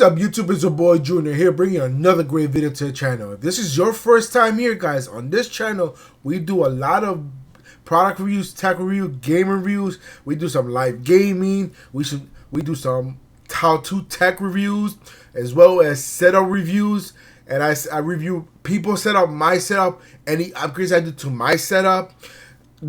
up, YouTube? It's your boy Junior here, bringing another great video to the channel. If this is your first time here, guys, on this channel, we do a lot of product reviews, tech reviews, game reviews. We do some live gaming. We do some how-to tech reviews, as well as setup reviews. And I review people's setup, my setup, any upgrades I do to my setup,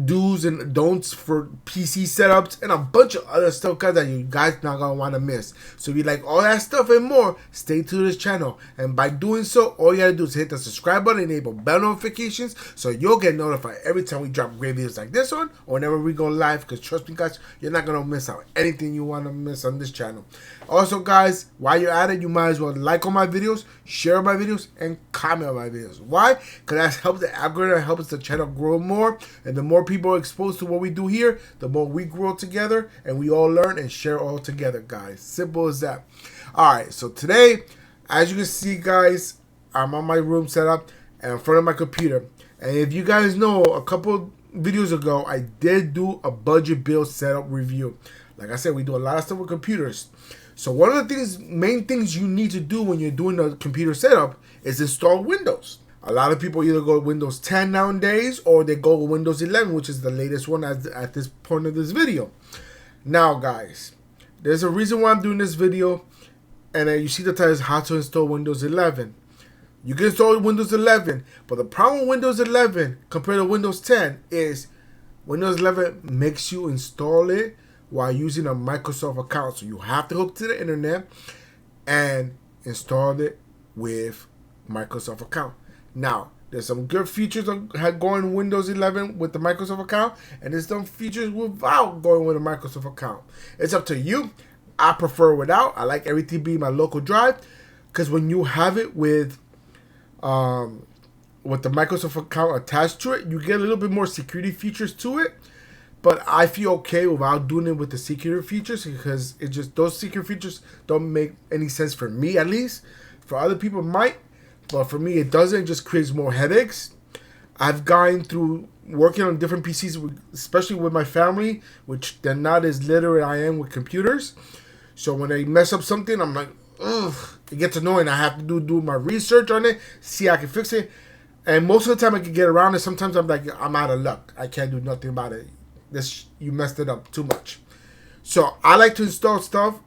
do's and don'ts for PC setups, and a bunch of other stuff, guys, that you guys not gonna want to miss. So if you like all that stuff and more, stay tuned to this channel. And by doing so, all you gotta do is hit the subscribe button, enable bell notifications, so you'll get notified every time we drop great videos like this one, or whenever we go live. Because trust me, guys, you're not gonna miss out anything you want to miss on this channel. Also, guys, while you're at it, you might as well like all my videos, share my videos, and comment on my videos. Why? Because that helps the algorithm, helps the channel grow more, and the more people are exposed to what we do here, the more we grow together, and we all learn and share all together, guys. Simple as that. Alright, so today, as you can see, guys, I'm on my room setup and in front of my computer. And if you guys know, a couple videos ago, I did do a budget build setup review. Like I said, we do a lot of stuff with computers. So one of the main things you need to do when you're doing a computer setup is install Windows. A lot of people either go Windows 10 nowadays, or they go Windows 11, which is the latest one at this point of this video. Now, guys, there's a reason why I'm doing this video, and you see the title is how to install Windows 11. You can install Windows 11, but the problem with Windows 11 compared to Windows 10 is Windows 11 makes you install it while using a Microsoft account. So you have to hook to the internet and install it with Microsoft account. Now, there's some good features of going Windows 11 with the Microsoft account, and there's some features without going with a Microsoft account. It's up to you. I prefer without. I like everything being my local drive, because when you have it with the Microsoft account attached to it, you get a little bit more security features to it. But I feel okay without doing it with the security features, because it just, those security features don't make any sense for me, at least. For other people, it might. But for me, it doesn't. It just creates more headaches. I've gone through working on different PCs, especially with my family, which they're not as literate I am with computers. So when they mess up something, I'm like, ugh, it gets annoying. I have to do my research on it, see how I can fix it. And most of the time I can get around it. Sometimes I'm like, I'm out of luck. I can't do nothing about it. You messed it up too much. So I like to install stuff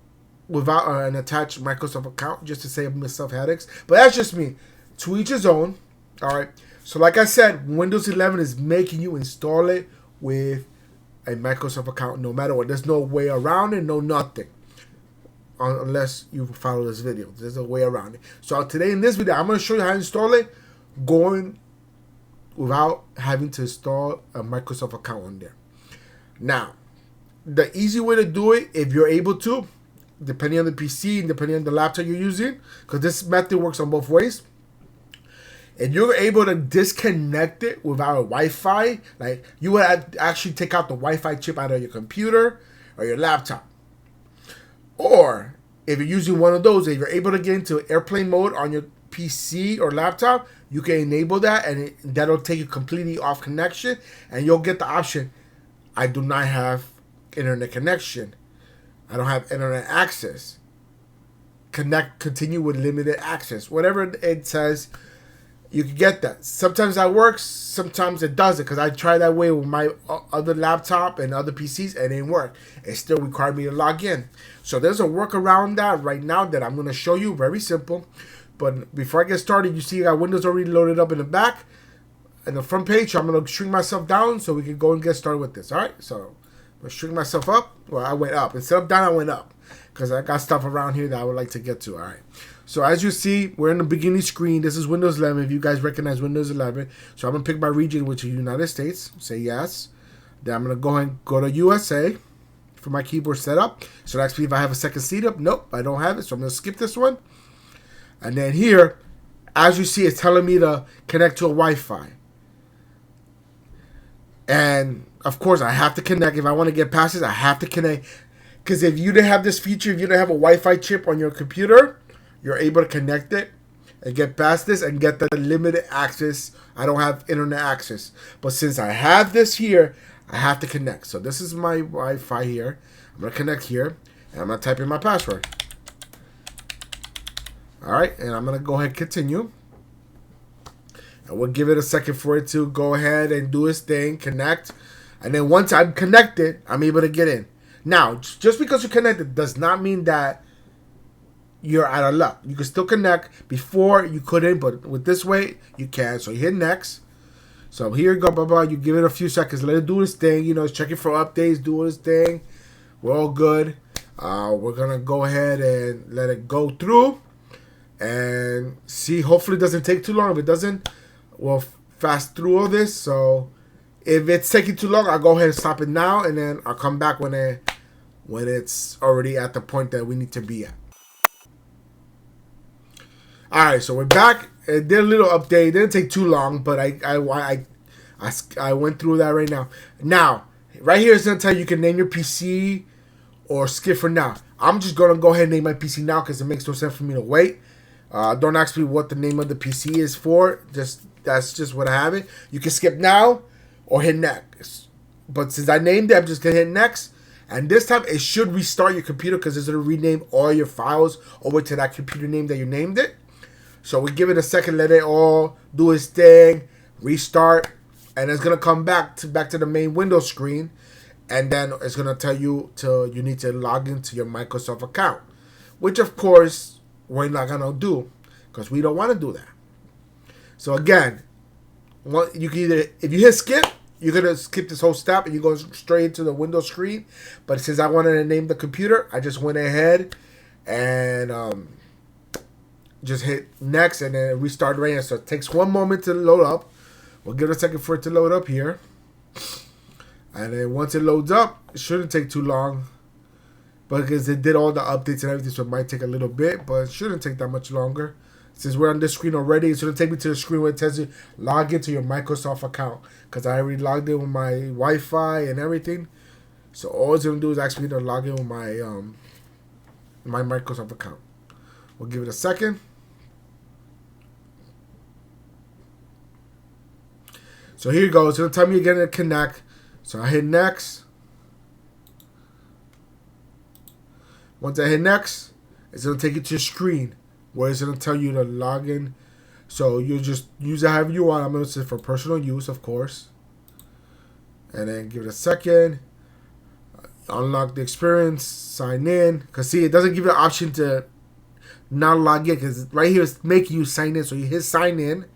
without an attached Microsoft account, just to save myself headaches. But that's just me. To each his own. Alright. So like I said, Windows 11 is making you install it with a Microsoft account no matter what. There's no way around it, no nothing. Unless you follow this video. There's a way around it. So today in this video, I'm going to show you how to install it going without having to install a Microsoft account on there. Now, the easy way to do it, if you're able to, depending on the PC and depending on the laptop you're using, because this method works on both ways. If you're able to disconnect it without a Wi-Fi, like you would actually take out the Wi-Fi chip out of your computer or your laptop. Or if you're using one of those, if you're able to get into airplane mode on your PC or laptop, you can enable that, and that'll take you completely off connection, and you'll get the option, I do not have internet connection. I don't have internet access. Continue with limited access. Whatever it says, you can get that. Sometimes that works, sometimes it doesn't, because I tried that way with my other laptop and other PCs, and it didn't work. It still required me to log in. So there's a workaround that right now that I'm going to show you. Very simple. But before I get started, you see I got Windows already loaded up in the back. In the front page, so I'm going to shrink myself down so we can go and get started with this. Alright, so I'm going to shrink myself up. Well, I went up. Instead of down, I went up, because I got stuff around here that I would like to get to. Alright, so as you see, we're in the beginning screen. This is Windows 11, if you guys recognize Windows 11. So I'm going to pick my region, which is United States. Say yes. Then I'm going to go ahead and go to USA for my keyboard setup. So that's me if I have a second seat up. Nope, I don't have it, so I'm going to skip this one. And then here, as you see, it's telling me to connect to a Wi-Fi. And of course, I have to connect. If I want to get past this, I have to connect. Because if you didn't have this feature, if you didn't have a Wi-Fi chip on your computer, you're able to connect it and get past this and get the limited access. I don't have internet access. But since I have this here, I have to connect. So this is my Wi-Fi here. I'm going to connect here, and I'm going to type in my password. All right, and I'm gonna go ahead and continue. And we'll give it a second for it to go ahead and do its thing, connect. And then once I'm connected, I'm able to get in. Now, just because you're connected does not mean that you're out of luck. You can still connect. Before you couldn't, but with this way, you can. So you hit next. So here you go, blah, blah. You give it a few seconds. Let it do its thing. You know, it's checking for updates, doing its thing. We're all good. We're going to go ahead and let it go through. And see, hopefully it doesn't take too long. If it doesn't, we'll fast through all this. So if it's taking too long, I'll go ahead and stop it now. And then I'll come back when it's already at the point that we need to be at. Alright, so we're back. It did a little update. It didn't take too long, but I went through that right now. Now, right here is going to tell you can name your PC or skip for now. I'm just going to go ahead and name my PC now because it makes no sense for me to wait. Don't ask me what the name of the PC is for. That's just what I have it. You can skip now or hit next. But since I named it, I'm just going to hit next. And this time, it should restart your computer because it's going to rename all your files over to that computer name that you named it. So we give it a second, let it all do its thing, restart, and it's gonna come back to the main Windows screen, and then it's gonna tell you you need to log into your Microsoft account, which of course we're not gonna do because we don't want to do that. So again, you can either, if you hit skip, you're gonna skip this whole step and you go straight into the Windows screen. But since I wanted to name the computer, I just went ahead and just hit next and then restart right here. So it takes one moment to load up. We'll give it a second for it to load up here. And then once it loads up, it shouldn't take too long. Because it did all the updates and everything, so it might take a little bit. But it shouldn't take that much longer. Since we're on this screen already, it's going to take me to the screen where it tells you log into your Microsoft account. Because I already logged in with my Wi-Fi and everything. So all it's going to do is ask me to log in with my Microsoft account. We'll give it a second. So here you go. It's going to tell me again to connect. So I hit next. Once I hit next, it's going to take you to your screen where it's going to tell you to log in. So you just use it however you want. I'm going to say for personal use, of course. And then give it a second. Unlock the experience. Sign in. Because see, it doesn't give you the option to not log in. Because right here it's making you sign in. So you hit sign in.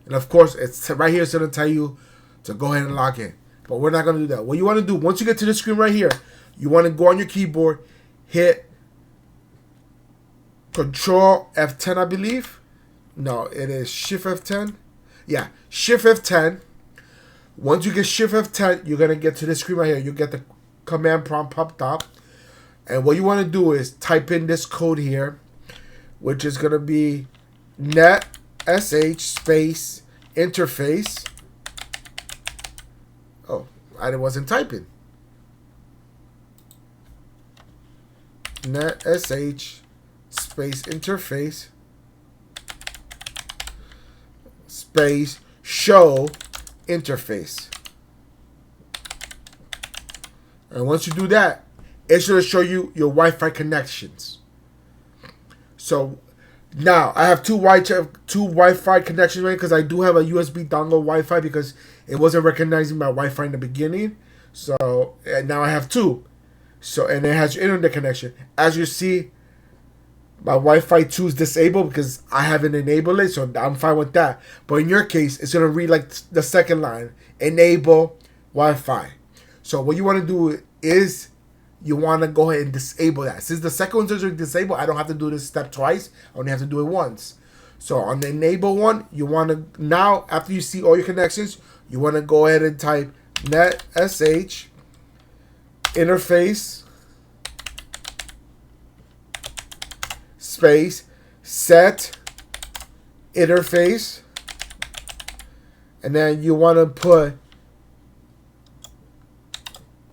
And of course, it's right here. It's going to tell you to go ahead and log in. But we're not going to do that. What you want to do, once you get to the screen right here, you want to go on your keyboard, hit Control F10, I believe. No, it is Shift F10. Yeah, Shift F10. Once you get Shift F10, you're going to get to this screen right here. You get the command prompt popped up. And what you want to do is type in this code here, which is going to be netsh space interface. Oh, I wasn't typing. netsh space interface space show interface. And once you do that, it's going to show you your Wi-Fi connections. So now I have two Wi-Fi connections right because I do have a USB dongle Wi-Fi because it wasn't recognizing my Wi-Fi in the beginning. So and now I have two. So and it has your internet connection. As you see, my Wi-Fi 2 is disabled because I haven't enabled it, so I'm fine with that. But in your case, it's gonna read like the second line: enable Wi-Fi. So what you want to do is you want to go ahead and disable that. Since the second one's already disabled, I don't have to do this step twice. I only have to do it once. So on the enable one, you want to now after you see all your connections, you want to go ahead and type netsh interface space set interface, and then you want to put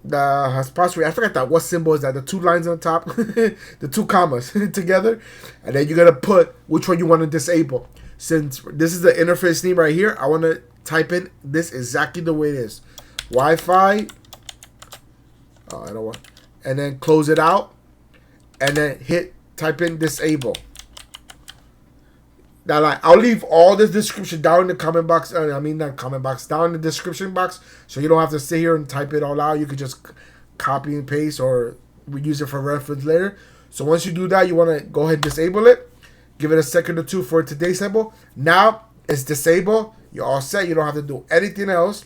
the apostrophe. I forgot that. What symbol is that? The two lines on top, the two commas together, and then you're gonna put which one you want to disable. Since this is the interface name right here, I want to type in this exactly the way it is. Wi-Fi. Oh, I don't want. And then close it out, and then type in disable. Now, like, I'll leave all this description down in the comment box. I mean, not comment box, down in the description box, so you don't have to sit here and type it all out. You could just copy and paste or use it for reference later. So once you do that, you want to go ahead and disable it. Give it a second or two for it to disable. Now it's disabled. You're all set. You don't have to do anything else.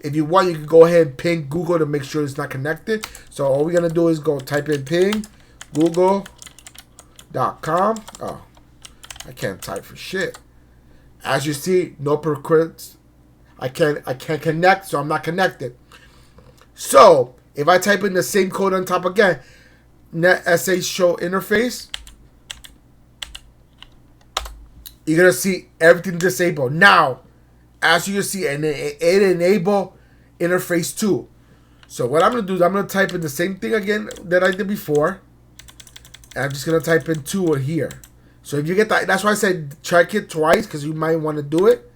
If you want, you can go ahead and ping Google to make sure it's not connected. So all we're going to do is go type in ping google.com. Oh, I can't type for shit. As you see, no prerequisites. I can't connect, so I'm not connected. So if I type in the same code on top again, netsh show interface, you're gonna see everything disabled. Now, as you can see, and it enable interface 2. So what I'm gonna do is I'm gonna type in the same thing again that I did before. And I'm just gonna type in 2 here. So if you get that, that's why I said check it twice, because you might want to do it.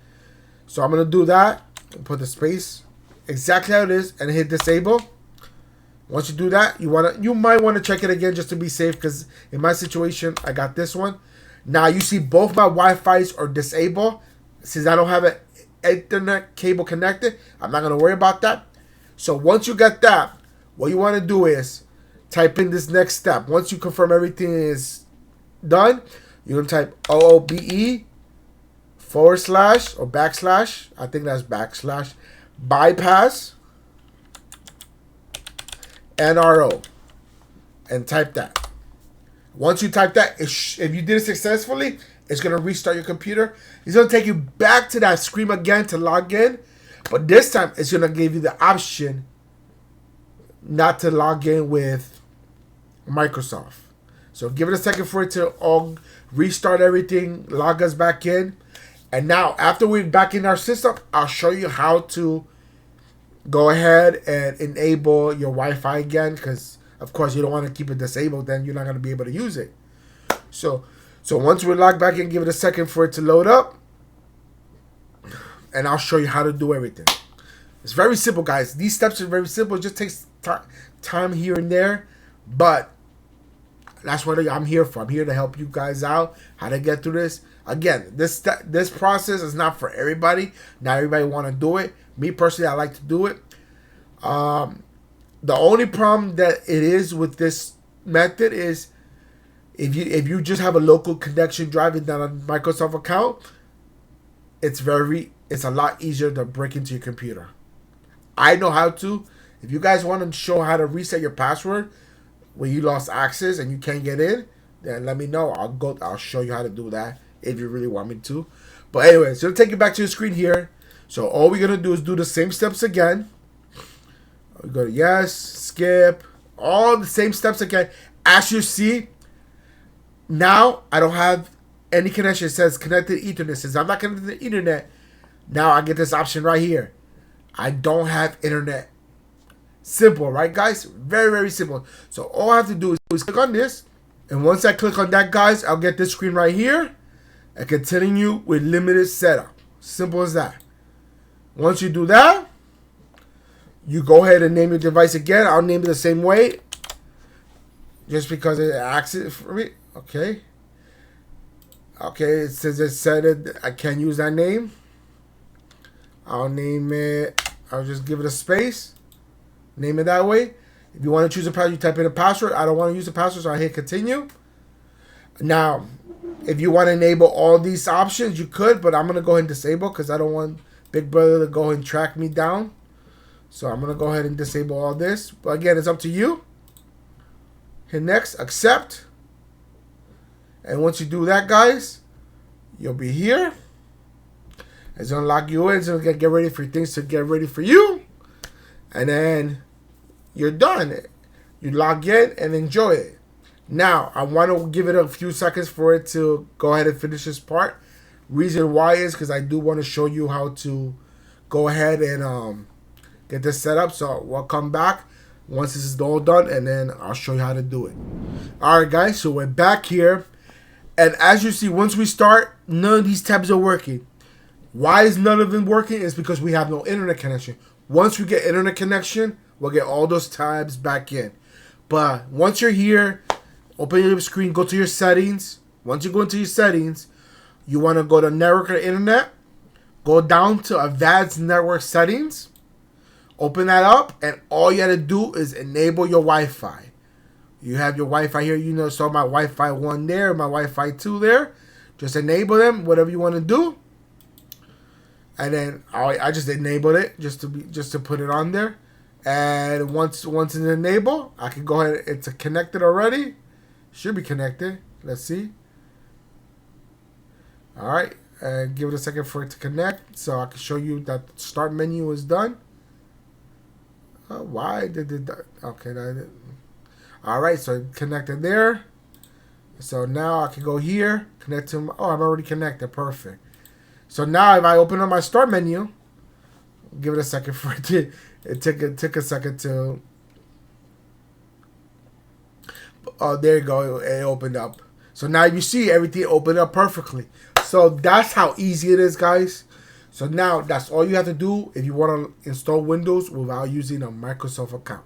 So I'm gonna do that and put the space exactly how it is and hit disable. Once you do that, you might want to check it again just to be safe, because in my situation I got this one. Now you see both my Wi-Fi's are disabled. Since I don't have an Ethernet cable connected, I'm not gonna worry about that. So once you got that, what you want to do is type in this next step. Once you confirm everything is done, you're gonna type OOBE / or backslash, I think that's backslash, bypass NRO, and type that. Once you type that, if you did it successfully, it's going to restart your computer. It's going to take you back to that screen again to log in. But this time, it's going to give you the option not to log in with Microsoft. So give it a second for it to all restart everything, log us back in. And now, after we're back in our system, I'll show you how to go ahead and enable your Wi-Fi again, because of course you don't want to keep it disabled, then you're not going to be able to use it. So once we're logged back in, give it a second for it to load up, and I'll show you how to do everything. It's very simple, guys. These steps are very simple. It just takes time here and there, but that's what I'm here for. I'm here to help you guys out how to get through this. Again, this process is not for everybody. Not everybody want to do it. Me personally, I like to do it. The only problem that it is with this method is if you just have a local connection driving down a Microsoft account, it's a lot easier to break into your computer. I know how to. If you guys want to show how to reset your password when you lost access and you can't get in, then let me know. I'll show you how to do that if you really want me to. But anyway, so take it back to the screen here. So all we're gonna do is do the same steps again. We go to yes, skip, all the same steps again. As you see, now I don't have any connection. It says connected Ethernet. Since I'm not connected to the internet, now I get this option right here. I don't have internet. Simple, right, guys? Very, very simple. So all I have to do is click on this. And once I click on that, guys, I'll get this screen right here and continue with limited setup. Simple as that. Once you do that, you go ahead and name your device again. I'll name it the same way, just because it asks it for me. Okay. It says it said it. I can't use that name. I'll name it. I'll just give it a space. Name it that way. If you want to choose a password, you type in a password. I don't want to use a password, so I hit continue. Now, if you want to enable all these options, you could, but I'm going to go ahead and disable because I don't want Big Brother to go and track me down. So I'm going to go ahead and disable all this. But again, it's up to you. Hit next, accept. And once you do that, guys, you'll be here. It's going to lock you in. It's going to get ready for things to get ready for you. And then you're done. You log in and enjoy it. Now, I want to give it a few seconds for it to go ahead and finish this part. Reason why is because I do want to show you how to go ahead and get this set up. So we'll come back once this is all done, and then I'll show you how to do it. Alright, guys, so we're back here. And as you see, once we start, none of these tabs are working. Why is none of them working? It's because we have no internet connection. Once we get internet connection, we'll get all those tabs back in. But once you're here, open your screen, go to your settings. Once you go into your settings, You want to go to network or internet, go down to advanced network settings, open that up, and all you got to do is enable your Wi-Fi. You have your Wi-Fi here. You know, so my Wi-Fi 1 there, my Wi-Fi 2 there. Just enable them, whatever you want to do. And then I just enabled it just to put it on there. And once it's enabled, I can go ahead. It's connected already. Should be connected. Let's see. All right, and give it a second for it to connect, so I can show you that the start menu is done. Why did it? Okay, that didn't. All right, so it connected there. So now I can go here, connect to. Oh, I'm already connected. Perfect. So now if I open up my start menu, give it a second for it to. It took a second to. Oh, there you go. It opened up. So now you see everything opened up perfectly. So that's how easy it is, guys. So now that's all you have to do if you want to install Windows without using a Microsoft account.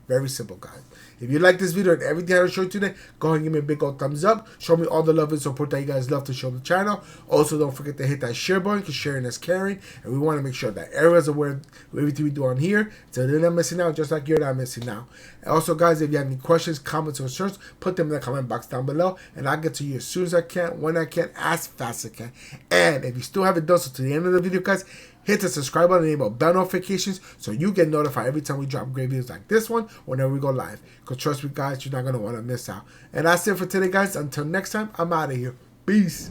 Very simple, guys. If you like this video and everything I showed you today, go ahead and give me a big old thumbs up. Show me all the love and support that you guys love to show the channel. Also, don't forget to hit that share button because sharing is caring. And we want to make sure that everyone's aware of everything we do on here, so they're not missing out just like you're not missing out. And also, guys, if you have any questions, comments, or concerns, put them in the comment box down below. And I'll get to you as soon as I can, when I can, as fast as I can. And if you still haven't done so to the end of the video, guys, hit the subscribe button and enable bell notifications so you get notified every time we drop great videos like this one whenever we go live. Because trust me, guys, you're not going to want to miss out. And that's it for today, guys. Until next time, I'm out of here. Peace.